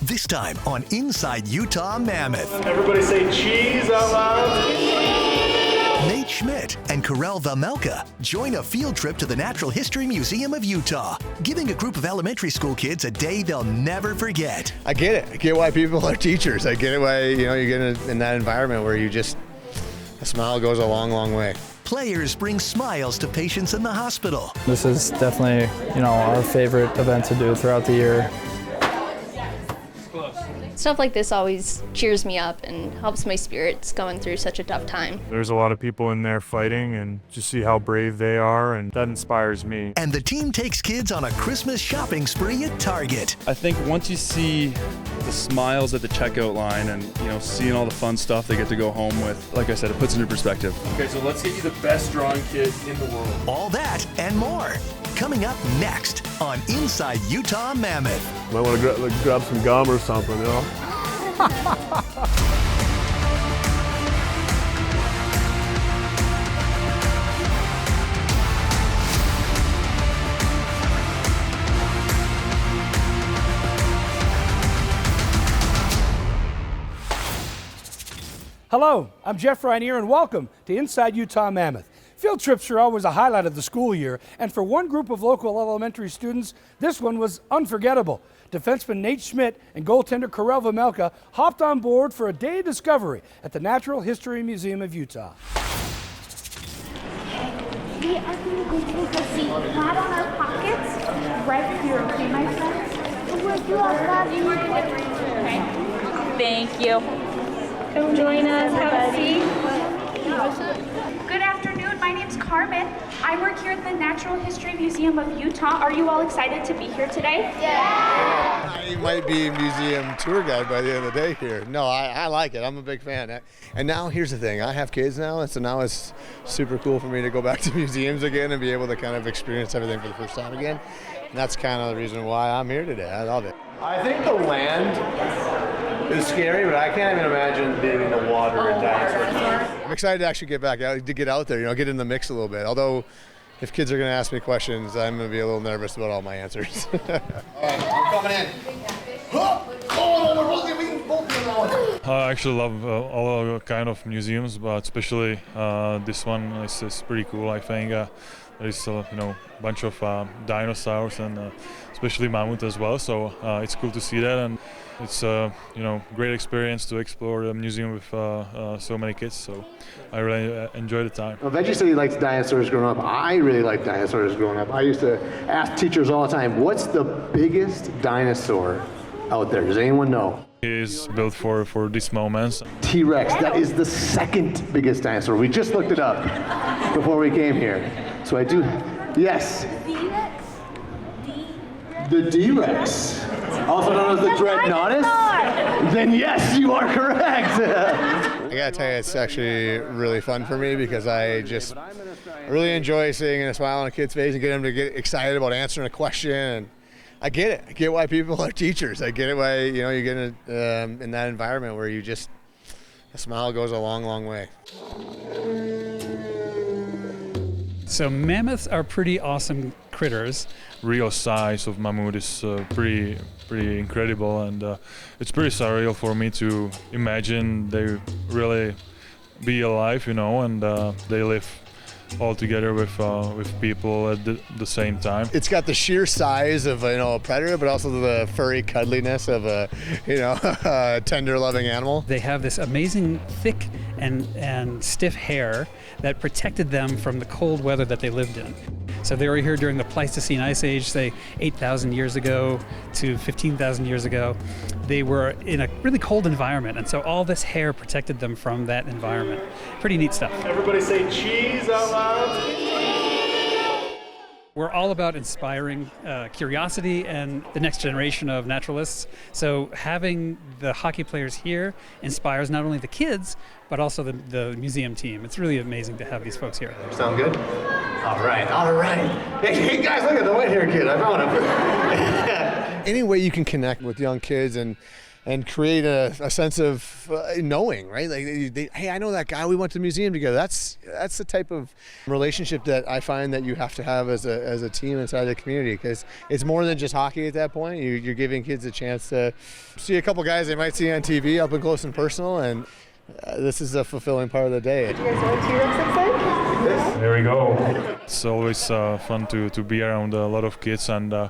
This time on Inside Utah Mammoth. Everybody say cheese out loud. Nate Schmidt and Karel Vejmelka join a field trip to the Natural History Museum of Utah, giving a group of elementary school kids a day they'll never forget. I get it. I get why people are teachers. I get it why, you get in that environment where a smile goes a long, long way. Players bring smiles to patients in the hospital. This is definitely, our favorite event to do throughout the year. Stuff like this always cheers me up and helps my spirits going through such a tough time. There's a lot of people in there fighting, and just see how brave they are, and that inspires me. And the team takes kids on a Christmas shopping spree at Target. I think once you see the smiles at the checkout line and, seeing all the fun stuff they get to go home with, like I said, it puts it into perspective. Okay, so let's get you the best drawing kid in the world. All that and more. Coming up next on Inside Utah Mammoth. Might want to grab some gum or something, Hello, I'm Jeff Rainier and welcome to Inside Utah Mammoth. Field trips are always a highlight of the school year, and for one group of local elementary students, this one was unforgettable. Defenseman Nate Schmidt and goaltender Karel Vejmelka hopped on board for a day of discovery at the Natural History Museum of Utah. We are going to go take a seat, not on our pockets, right here, okay, my friends? Would you all love you? Okay. Thank you. Come join us, have a seat. Good afternoon, my name's Carmen. I work here at the Natural History Museum of Utah. Are you all excited to be here today? Yeah! I might be a museum tour guide by the end of the day here. No, I like it. I'm a big fan. And now here's the thing. I have kids now, and so now it's super cool for me to go back to museums again and be able to kind of experience everything for the first time again. And that's kind of the reason why I'm here today. I love it. I think the land is scary, but I can't even imagine being in the water and dinosaurs. I'm excited to actually get back out, to get out there, get in the mix a little bit. Although, if kids are going to ask me questions, I'm going to be a little nervous about all my answers. All right, I'm coming in. I actually love all kind of museums, but especially this one is pretty cool. I think there's a bunch of dinosaurs and especially mammoth as well. So it's cool to see that, and it's great experience to explore the museum with so many kids. So I really enjoy the time. Well, Veggie said he likes dinosaurs growing up. I really like dinosaurs growing up. I used to ask teachers all the time, what's the biggest dinosaur out there? Does anyone know? He is built for these moments. T-Rex, that is the second biggest dinosaur. We just looked it up before we came here. So I do, yes. The D-Rex, also known as the Dreadnoughtus? Then yes, you are correct. I gotta tell you, it's actually really fun for me because I really enjoy seeing a smile on a kid's face and get them to get excited about answering a question. And I get it. I get why people are teachers. I get it why you get in that environment where a smile goes a long, long way. So mammoths are pretty awesome critters. Real size of mammoth is pretty incredible, and it's pretty surreal for me to imagine they really be alive, and they live all together with people at the same time. It's got the sheer size of a predator, but also the furry cuddliness of a tender, loving animal. They have this amazing thick and stiff hair that protected them from the cold weather that they lived in. So they were here during the Pleistocene Ice Age, say 8,000 years ago to 15,000 years ago. They were in a really cold environment, and so all this hair protected them from that environment. Pretty neat stuff. Everybody say cheese out loud. We're all about inspiring curiosity and the next generation of naturalists. So having the hockey players here inspires not only the kids, but also the museum team. It's really amazing to have these folks here. Sound good? All right. Hey guys, look at the white hair kid. I found him. Any way you can connect with young kids and and create a sense of knowing, right? Like, hey, I know that guy. We went to the museum together. That's the type of relationship that I find that you have to have as a team inside the community, because it's more than just hockey at that point. You're giving kids a chance to see a couple guys they might see on TV up and close and personal, and this is a fulfilling part of the day. You guys want T-Rex? There we go. It's always fun to be around a lot of kids, and I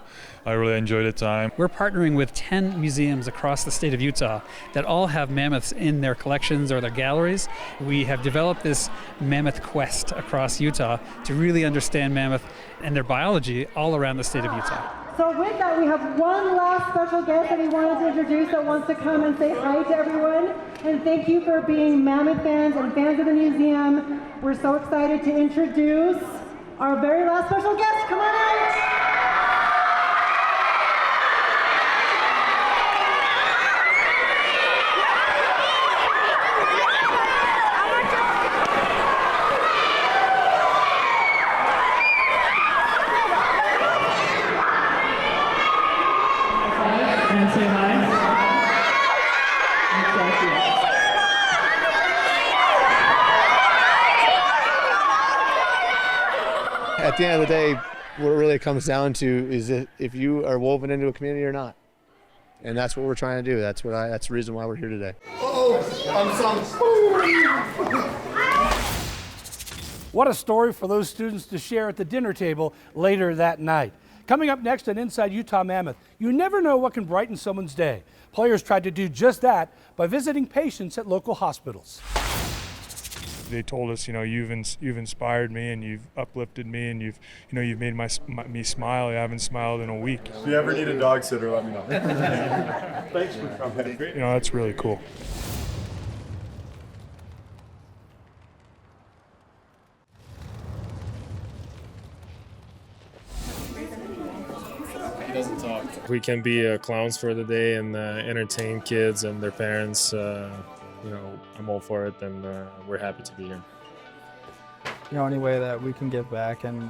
really enjoy the time. We're partnering with 10 museums across the state of Utah that all have mammoths in their collections or their galleries. We have developed this mammoth quest across Utah to really understand mammoth and their biology all around the state of Utah. So with that, we have one last special guest that we wanted to introduce that wants to come and say hi to everyone. And thank you for being mammoth fans and fans of the museum. We're so excited to introduce our very last special guest. Come on out. At the end of the day, what it really comes down to is if you are woven into a community or not. And that's what we're trying to do. That's the reason why we're here today. What a story for those students to share at the dinner table later that night. Coming up next on Inside Utah Mammoth, you never know what can brighten someone's day. Players tried to do just that by visiting patients at local hospitals. They told us, you've inspired me and you've uplifted me and you've made me smile. I haven't smiled in a week. If you ever need a dog sitter, let me know. Thanks for coming. That's really cool. Doesn't talk. We can be clowns for the day and entertain kids and their parents. I'm all for it, and we're happy to be here. Any way that we can give back and,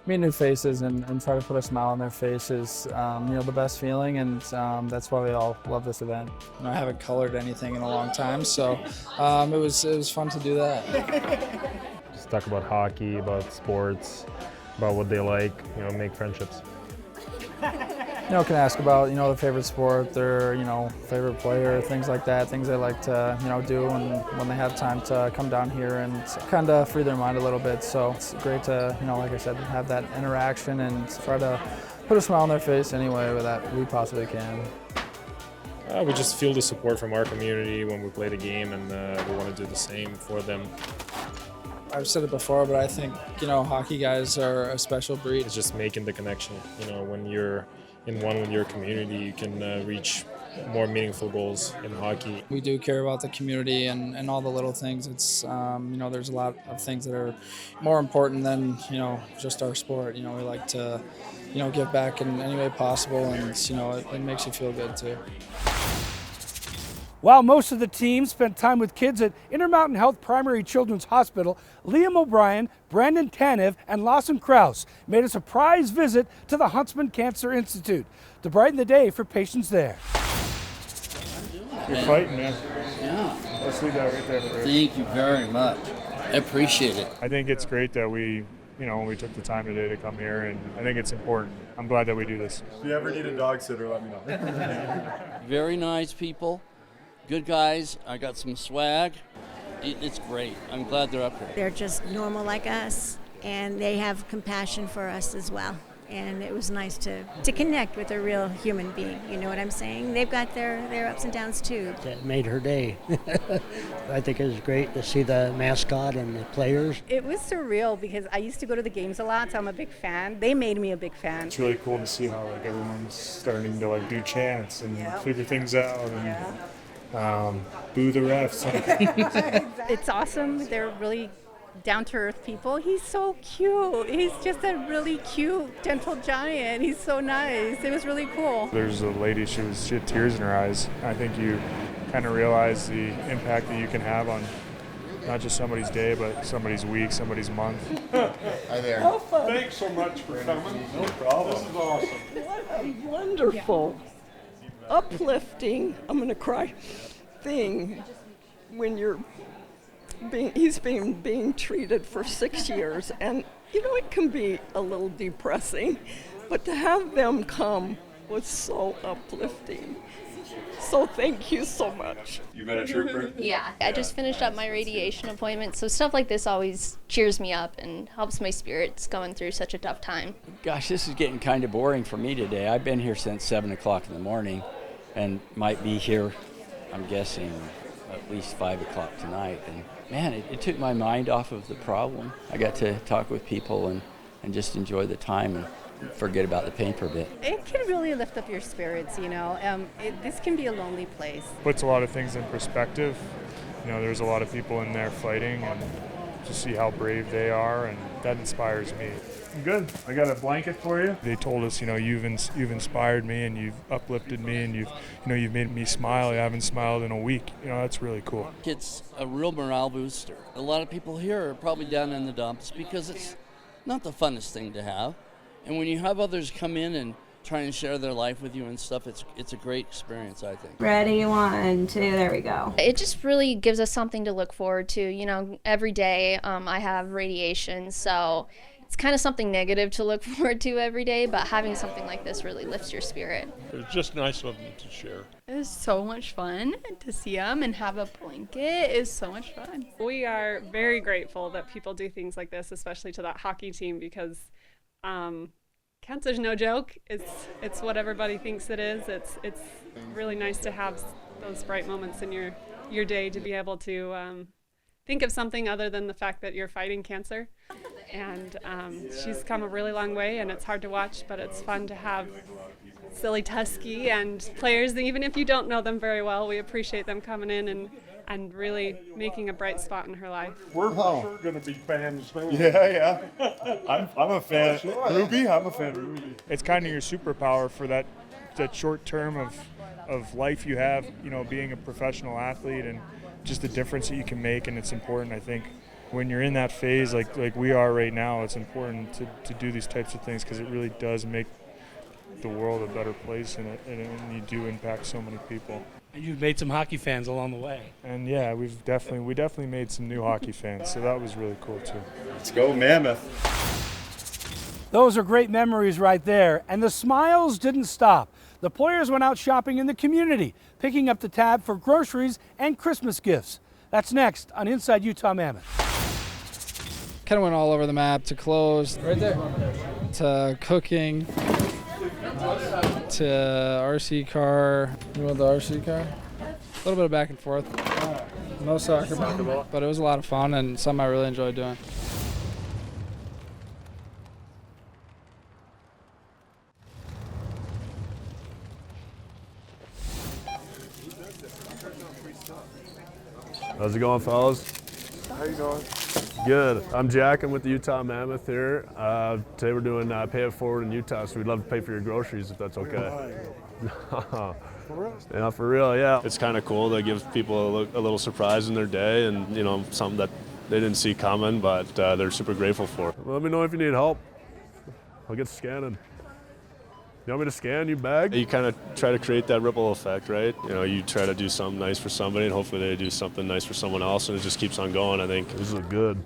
meet new faces and try to put a smile on their faces, the best feeling, and that's why we all love this event. I haven't colored anything in a long time, so it was fun to do that. Just talk about hockey, about sports, about what they like, make friendships. Can ask about, their favorite sport, their, favorite player, things like that, things they like to, do when they have time to come down here and kind of free their mind a little bit. So it's great to, like I said, have that interaction and try to put a smile on their face any way that we possibly can. We just feel the support from our community when we play the game, and we want to do the same for them. I've said it before, but I think, hockey guys are a special breed. It's just making the connection. When you're in one with your community, you can reach more meaningful goals in hockey. We do care about the community and all the little things. It's, there's a lot of things that are more important than, just our sport. We like to, give back in any way possible, and, it makes you feel good too. While most of the team spent time with kids at Intermountain Health Primary Children's Hospital, Liam O'Brien, Brandon Tanev, and Lawson Crouse made a surprise visit to the Huntsman Cancer Institute to brighten the day for patients there. You're fighting, man. Yeah. Let's leave that right there. Thank you very much. I appreciate it. I think it's great that we took the time today to come here, and I think it's important. I'm glad that we do this. If you ever need a dog sitter, let me know. Very nice people. Good guys. I got some swag. It's great. I'm glad they're up here. They're just normal like us, and they have compassion for us as well. And it was nice to connect with a real human being. You know what I'm saying? They've got their ups and downs too. That made her day. I think it was great to see the mascot and the players. It was surreal because I used to go to the games a lot, so I'm a big fan. They made me a big fan. It's really cool to see how everyone's starting to do chants and figure things out and boo the refs. It's awesome. They're really down-to-earth people. He's so cute. He's just a really cute, gentle giant. He's so nice. It was really cool. There's a lady, she had tears in her eyes. I think you kind of realize the impact that you can have on not just somebody's day, but somebody's week, somebody's month. Hi there. How fun. Thanks so much for coming. No problem. This is awesome. What a wonderful. uplifting, I'm going to cry, thing when he's been being treated for 6 years. And, you know, it can be a little depressing, but to have them come was so uplifting. So thank you so much. You been a trooper? Yeah, I just finished up my radiation appointment, so stuff like this always cheers me up and helps my spirits going through such a tough time. Gosh, this is getting kind of boring for me today. I've been here since 7 o'clock in the morning and might be here, I'm guessing, at least 5 o'clock tonight. And man, it took my mind off of the problem. I got to talk with people and just enjoy the time and forget about the pain for a bit. It can really lift up your spirits, you know. This can be a lonely place. Puts a lot of things in perspective. You know, there's a lot of people in there fighting, and to see how brave they are, and that inspires me. Good. I got a blanket for you. They told us, you know, you've inspired me and you've uplifted me and you've made me smile. I haven't smiled in a week. You know, that's really cool. It's a real morale booster. A lot of people here are probably down in the dumps because it's not the funnest thing to have. And when you have others come in and try and share their life with you and stuff, it's a great experience, I think. Ready, 1, 2, there we go. It just really gives us something to look forward to. You know, every day I have radiation, so it's kind of something negative to look forward to every day, but having something like this really lifts your spirit. It's just nice of them to share. It was so much fun to see them and have a blanket. It was so much fun. We are very grateful that people do things like this, especially to that hockey team, because cancer's no joke. It's what everybody thinks it is. It's really nice to have those bright moments in your day, to be able to think of something other than the fact that you're fighting cancer. And she's come a really long way, and it's hard to watch, but it's fun to have silly Tusky and players, even if you don't know them very well. We appreciate them coming in and really making a bright spot in her life. We're for sure going to be fans. Yeah. I'm a fan. Ruby, I'm a fan of Ruby. It's kind of your superpower for that short term of life you have, you know, being a professional athlete, and just the difference that you can make. And it's important, I think, when you're in that phase like we are right now, it's important to do these types of things, because it really does make the world a better place, and you do impact so many people. And you've made some hockey fans along the way. And yeah, we definitely made some new hockey fans, so that was really cool too. Let's go Mammoth. Those are great memories right there, and the smiles didn't stop. The players went out shopping in the community, picking up the tab for groceries and Christmas gifts. That's next on Inside Utah Mammoth. Kind of went all over the map, to clothes, right there, to cooking, to RC car. You want the RC car? A little bit of back and forth. No soccer ball, but it was a lot of fun and something I really enjoyed doing. How's it going, fellas? How you doing? Good. I'm Jack. I'm with the Utah Mammoth here. Today we're doing Pay It Forward in Utah, so we'd love to pay for your groceries if that's okay. For real? Yeah, for real, yeah. It's kind of cool to give people a little surprise in their day, and, you know, something that they didn't see coming, but they're super grateful for. Let me know if you need help. I'll get scanning. You want me to scan you bag? You kind of try to create that ripple effect, right? You know, you try to do something nice for somebody, and hopefully they do something nice for someone else, and it just keeps on going, I think. This is good.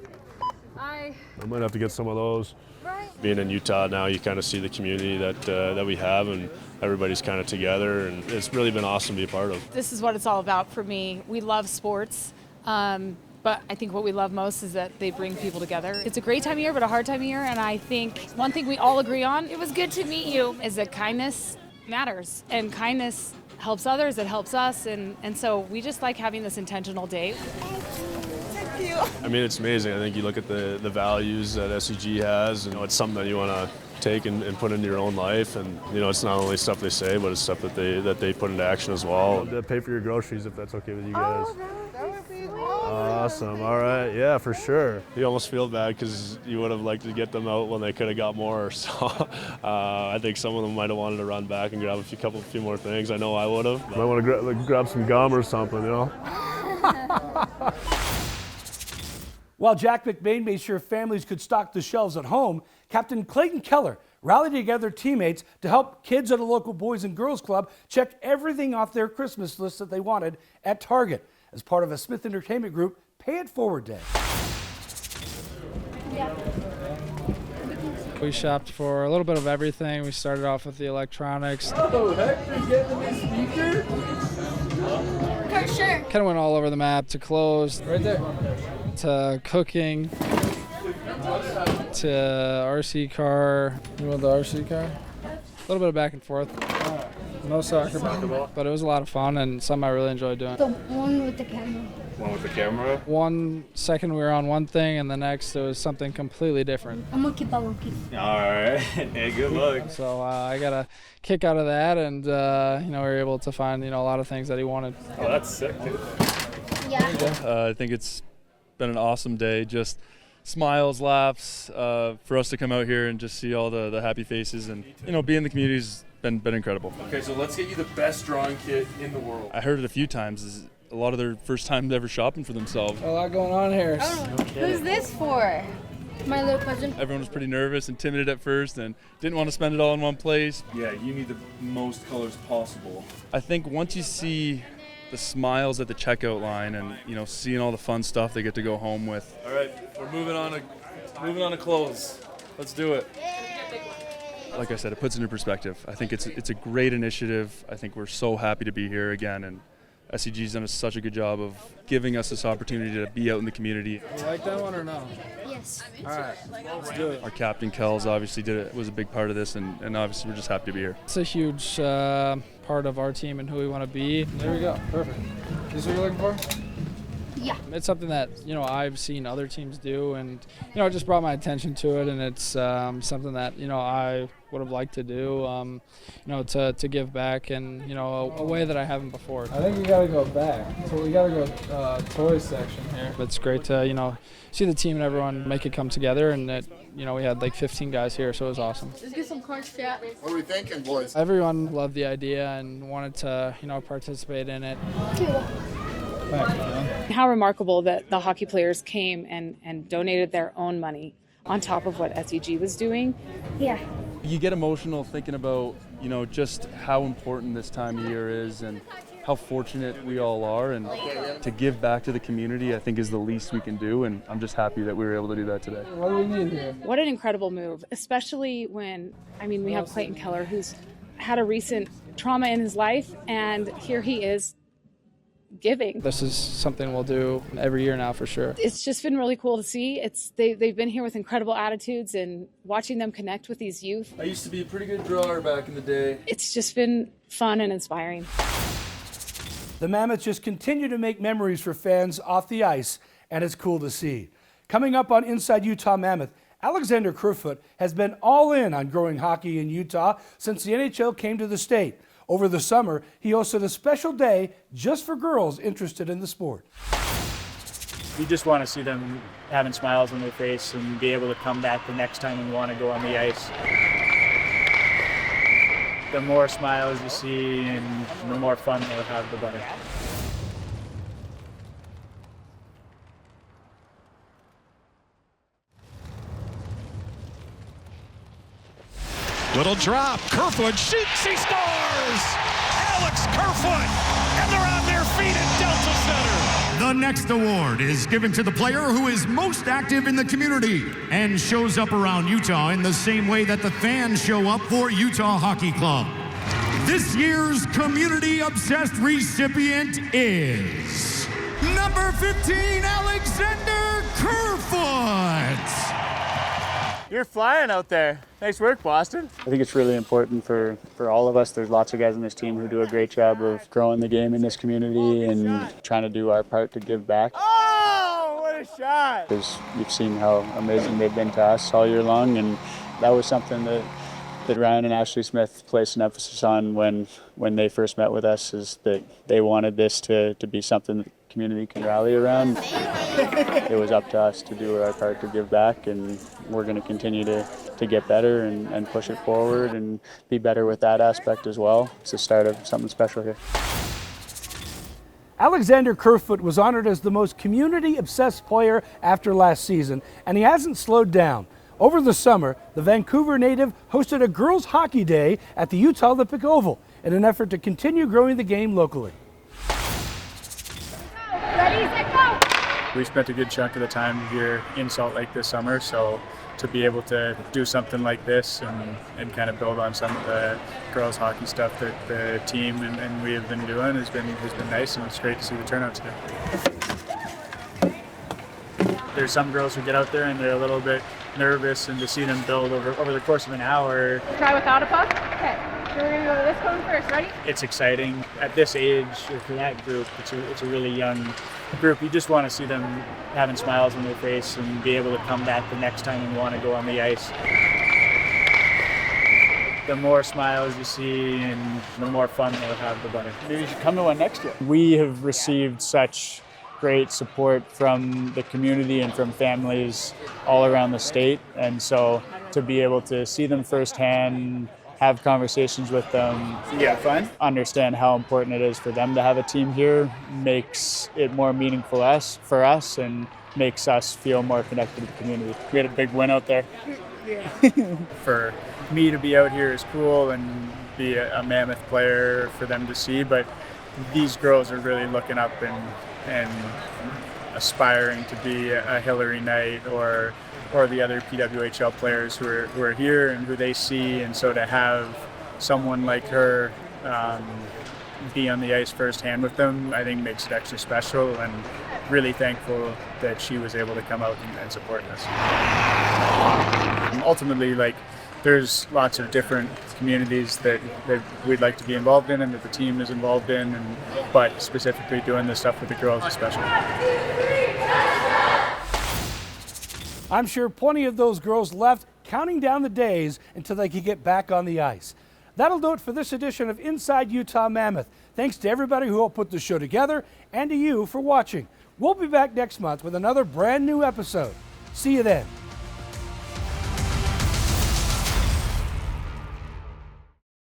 I might have to get some of those. Right. Being in Utah now, you kind of see the community that we have, and everybody's kind of together, and it's really been awesome to be a part of. This is what it's all about for me. We love sports. But I think what we love most is that they bring people together. It's a great time of year, but a hard time of year. And I think one thing we all agree on, it was good to meet you, is that kindness matters. And kindness helps others, it helps us. And so we just like having this intentional day. Thank you. I mean, it's amazing. I think you look at the values that SEG has, and, you know, it's something that you want to take and put into your own life. And, you know, it's not only stuff they say, but it's stuff that they put into action as well. Pay for your groceries if that's okay with you guys. Oh, that would be Awesome. All right. Yeah, for sure. You almost feel bad because you would have liked to get them out when they could have got more. So I think some of them might have wanted to run back and grab a few more things. I know I would have. Might want to grab some gum or something, you know? While Jack McBain made sure families could stock the shelves at home, Captain Clayton Keller rally together teammates to help kids at a local Boys and Girls Club check everything off their Christmas list that they wanted at Target as part of a Smith Entertainment Group Pay It Forward Day. We shopped for a little bit of everything. We started off with the electronics. Oh, Hector's getting a new speaker? For sure. Kind of went all over the map, to clothes, right there, to cooking, to RC car. You want the RC car? A little bit of back and forth. No soccer ball, but it was a lot of fun and something I really enjoyed doing. The one with the camera. One with the camera? 1 second we were on one thing and the next it was something completely different. I'm gonna keep on looking. All right. Hey, good luck. So I got a kick out of that, and we were able to find a lot of things that he wanted. Oh, that's sick, dude. Yeah. I think it's been an awesome day. Just smiles, laughs, for us to come out here and just see all the happy faces, and being in the community's been incredible. Okay, so let's get you the best drawing kit in the world. I heard it a few times. Is a lot of their first time ever shopping for themselves. A lot going on here. Who's this for? My little cousin. Everyone was pretty nervous and timid at first and didn't want to spend it all in one place. Yeah, you need the most colors possible. I think once you see the smiles at the checkout line and seeing all the fun stuff they get to go home with. All right, we're moving on to clothes. Let's do it. Like I said, it puts it into perspective. I think it's a great initiative. I think we're so happy to be here again, and SCG's done such a good job of giving us this opportunity to be out in the community. You like that one or no? Yes. All right, let's do it. Our captain Karel obviously was a big part of this, and obviously we're just happy to be here. It's a huge part of our team and who we want to be. There we go, perfect. This what you're looking for? Yeah. It's something that I've seen other teams do, and it just brought my attention to it, and it's something that I would have liked to do, to give back in a way that I haven't before. I think we got to go back. So we got to go toys section here. It's great to see the team and everyone make it come together, and that we had like 15 guys here, so it was awesome. Let's get some cards, chat. What are we thinking, boys? Everyone loved the idea and wanted to participate in it. How remarkable that the hockey players came and donated their own money on top of what SEG was doing. Yeah. You get emotional thinking about, just how important this time of year is and how fortunate we all are, and to give back to the community, I think, is the least we can do, and I'm just happy that we were able to do that today. What do we need here? What an incredible move, especially when, we have Clayton Keller, who's had a recent trauma in his life, and here he is giving. This is something we'll do every year now for sure. It's just been really cool to see. They've been here with incredible attitudes, and watching them connect with these youth. I used to be a pretty good drawer back in the day. It's just been fun and inspiring. The Mammoths just continue to make memories for fans off the ice, and it's cool to see. Coming up on Inside Utah Mammoth, Alexander Kerfoot has been all in on growing hockey in Utah since the NHL came to the state. Over the summer, he hosted a special day just for girls interested in the sport. You just want to see them having smiles on their face and be able to come back the next time and want to go on the ice. The more smiles you see and the more fun they'll have, the better. Little drop, Kerfoot shoots, he scores! Alex Kerfoot, and they're on their feet at Delta Center. The next award is given to the player who is most active in the community and shows up around Utah in the same way that the fans show up for Utah Hockey Club. This year's community-obsessed recipient is number 15, Alexander Kerfoot. You're flying out there. Nice work, Boston. I think it's really important for all of us. There's lots of guys on this team who do a great job of growing the game in this community and trying to do our part to give back. Oh, what a shot! Because you've seen how amazing they've been to us all year long, and that was something that Ryan and Ashley Smith placed an emphasis on when they first met with us, is that they wanted this to be something that the community can rally around. It was up to us to do our part to give back, and we're going to continue to get better and push it forward and be better with that aspect as well. It's the start of something special here. Alexander Kerfoot was honored as the most community-obsessed player after last season, and he hasn't slowed down. Over the summer, the Vancouver native hosted a girls' hockey day at the Utah Olympic Oval in an effort to continue growing the game locally. Ready, set, go! We spent a good chunk of the time here in Salt Lake this summer, so to be able to do something like this and kind of build on some of the girls hockey stuff that the team and we have been doing has been nice, and it's great to see the turnout today. There's some girls who get out there and they're a little bit nervous, and to see them build over the course of an hour. Try without a puck? Okay. So we're gonna go to this cone first, ready? It's exciting. At this age, for that group, it's a really young group. You just want to see them having smiles on their face and be able to come back the next time and want to go on the ice. The more smiles you see and the more fun they'll have, the better. Maybe you should come to one next year. We have received such great support from the community and from families all around the state, and so to be able to see them firsthand, have conversations with them, fun, understand how important it is for them to have a team here, makes it more meaningful for us and makes us feel more connected to the community. We had a big win out there. For me to be out here is cool and be a Mammoth player for them to see, but these girls are really looking up and aspiring to be a Hillary Knight or the other PWHL players who are here and who they see, and so to have someone like her be on the ice firsthand with them, I think makes it extra special, and really thankful that she was able to come out and support us. Ultimately, there's lots of different communities that we'd like to be involved in and that the team is involved in, but specifically doing this stuff with the girls is special. I'm sure plenty of those girls left counting down the days until they could get back on the ice. That'll do it for this edition of Inside Utah Mammoth. Thanks to everybody who helped put the show together and to you for watching. We'll be back next month with another brand new episode. See you then.